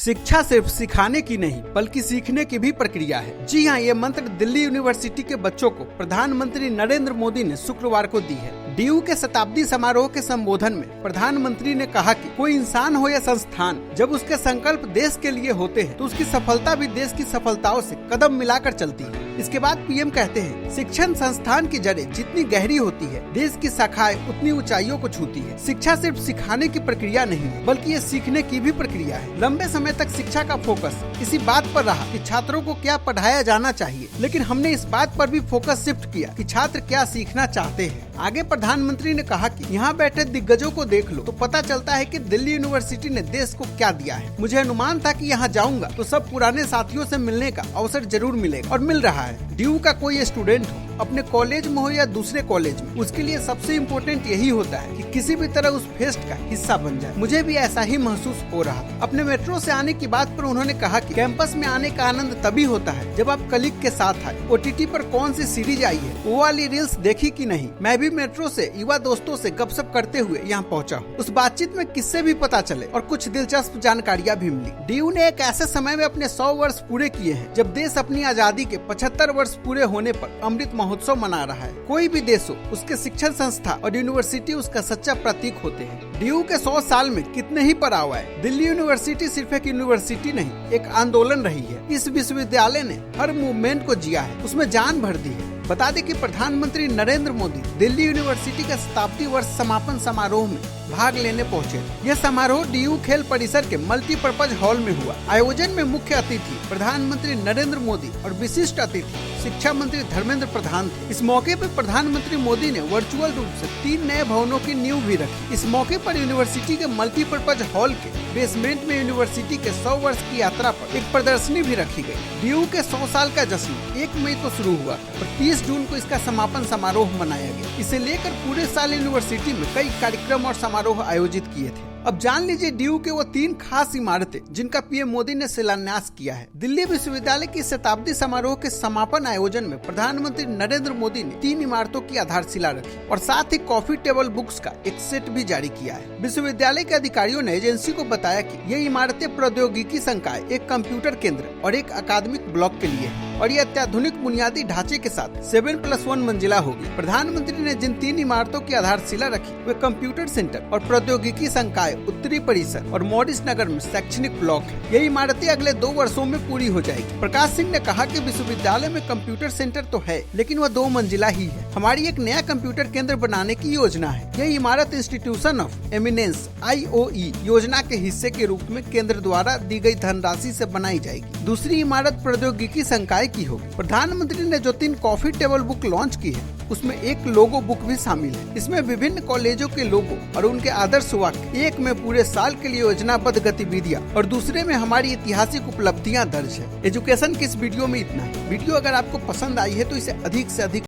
शिक्षा सिर्फ सिखाने की नहीं बल्कि सीखने की भी प्रक्रिया है। जी हाँ, ये मंत्र दिल्ली यूनिवर्सिटी के बच्चों को प्रधानमंत्री नरेंद्र मोदी ने शुक्रवार को दी है। डीयू के शताब्दी समारोह के संबोधन में प्रधानमंत्री ने कहा कि कोई इंसान हो या संस्थान, जब उसके संकल्प देश के लिए होते हैं तो उसकी सफलता भी देश की सफलताओं से कदम मिलाकर चलती है। इसके बाद पीएम कहते हैं, शिक्षण संस्थान की जड़ें जितनी गहरी होती है, देश की शाखाएं उतनी ऊंचाइयों को छूती है। शिक्षा सिर्फ सिखाने की प्रक्रिया नहीं है बल्कि ये सीखने की भी प्रक्रिया है। लंबे समय तक शिक्षा का फोकस इसी बात पर रहा कि छात्रों को क्या पढ़ाया जाना चाहिए, लेकिन हमने इस बात पर भी फोकस शिफ्ट किया कि छात्र क्या सीखना चाहते हैं। आगे प्रधानमंत्री ने कहा कि यहाँ बैठे दिग्गजों को देख लो तो पता चलता है कि दिल्ली यूनिवर्सिटी ने देश को क्या दिया है। मुझे अनुमान था कि यहाँ जाऊंगा तो सब पुराने साथियों से मिलने का अवसर जरूर मिलेगा और मिल रहा है। डीयू का कोई स्टूडेंट हो, अपने कॉलेज में हो या दूसरे कॉलेज में, उसके लिए सबसे इम्पोर्टेंट यही होता है कि किसी भी तरह उस फेस्ट का हिस्सा बन जाए। मुझे भी ऐसा ही महसूस हो रहा था। अपने मेट्रो से आने की बात पर उन्होंने कहा कि कैंपस में आने का आनंद तभी होता है जब आप कलीग के साथ आए। ओटीटी पर कौन सी सीरीज आई है, वो वाली रील्स देखी कि नहीं। मैं भी मेट्रो से युवा दोस्तों से गपशप करते हुए यहाँ पहुँचा हूँ। उस बातचीत में किस्से भी पता चले और कुछ दिलचस्प जानकारियाँ भी मिली। डीयू ने एक ऐसे समय में अपने 100 वर्ष पूरे किए हैं जब देश अपनी आजादी के 75 वर्ष पूरे होने पर अमृत महोत्सव मना रहा है। कोई भी देश हो, उसके शिक्षण संस्था और यूनिवर्सिटी उसका सच्चा प्रतीक होते हैं। डीयू के 100 साल में कितने ही पड़ाव आए। दिल्ली यूनिवर्सिटी सिर्फ एक यूनिवर्सिटी नहीं, एक आंदोलन रही है। इस विश्वविद्यालय ने हर मूवमेंट को जिया है, उसमें जान भर दी है। बता दें कि प्रधानमंत्री नरेंद्र मोदी दिल्ली यूनिवर्सिटी का शताब्दी वर्ष समापन समारोह में भाग लेने पहुंचे। यह समारोह डीयू खेल परिसर के मल्टीपर्पज हॉल में हुआ। आयोजन में मुख्य अतिथि प्रधानमंत्री नरेंद्र मोदी और विशिष्ट अतिथि शिक्षा मंत्री धर्मेंद्र प्रधान थे। इस मौके पर प्रधानमंत्री मोदी ने वर्चुअल रूप से 3 नए भवनों की नींव भी रखी। इस मौके पर यूनिवर्सिटी के मल्टीपर्पज हॉल के बेसमेंट में यूनिवर्सिटी के 100 वर्ष की यात्रा पर एक प्रदर्शनी भी रखी गई। डीयू के 100 साल का जश्न 1 मई को शुरू हुआ और 30 जून को इसका समापन समारोह मनाया गया। इसे लेकर पूरे साल यूनिवर्सिटी में कई कार्यक्रम और समारोह आयोजित किए थे। अब जान लीजिए डीयू के वो 3 खास इमारतें जिनका पीएम मोदी ने शिलान्यास किया है। दिल्ली विश्वविद्यालय की शताब्दी समारोह के समापन आयोजन में प्रधानमंत्री नरेंद्र मोदी ने 3 इमारतों की आधारशिला रखी और साथ ही कॉफी टेबल बुक्स का एक सेट भी जारी किया है। विश्वविद्यालय के अधिकारियों ने एजेंसी को बताया कि ये इमारतें प्रौद्योगिकी संकाय, एक कंप्यूटर केंद्र और एक अकादमिक ब्लॉक के लिए है और ये अत्याधुनिक बुनियादी ढांचे के साथ 7+1 मंजिला होगी। प्रधानमंत्री ने जिन 3 इमारतों की आधारशिला रखी वे कंप्यूटर सेंटर और प्रौद्योगिकी संकाय, उत्तरी परिसर और मॉरिस नगर में शैक्षणिक ब्लॉक है। ये इमारतें अगले 2 वर्षों में पूरी हो जाएगी। प्रकाश सिंह ने कहा कि विश्वविद्यालय में कंप्यूटर सेंटर तो है, लेकिन वह 2 मंजिला ही है। हमारी एक नया कंप्यूटर केंद्र बनाने की योजना है। यह इमारत इंस्टीट्यूशन ऑफ एमिनेंस IOE योजना के हिस्से के रूप में केंद्र द्वारा दी गई धनराशि से बनाई जाएगी। दूसरी इमारत प्रौद्योगिकी संकाय की होगी। प्रधानमंत्री ने जो 3 कॉफी टेबल बुक लॉन्च की है उसमें एक लोगो बुक भी शामिल है। इसमें विभिन्न कॉलेजों के लोगो और उनके आदर्श वाक्य, एक में पूरे साल के लिए योजनाबद्ध गतिविधियां और दूसरे में हमारी ऐतिहासिक उपलब्धियां दर्ज है। एजुकेशन की इस वीडियो में इतना है। वीडियो अगर आपको पसंद आई है तो इसे अधिक से अधिक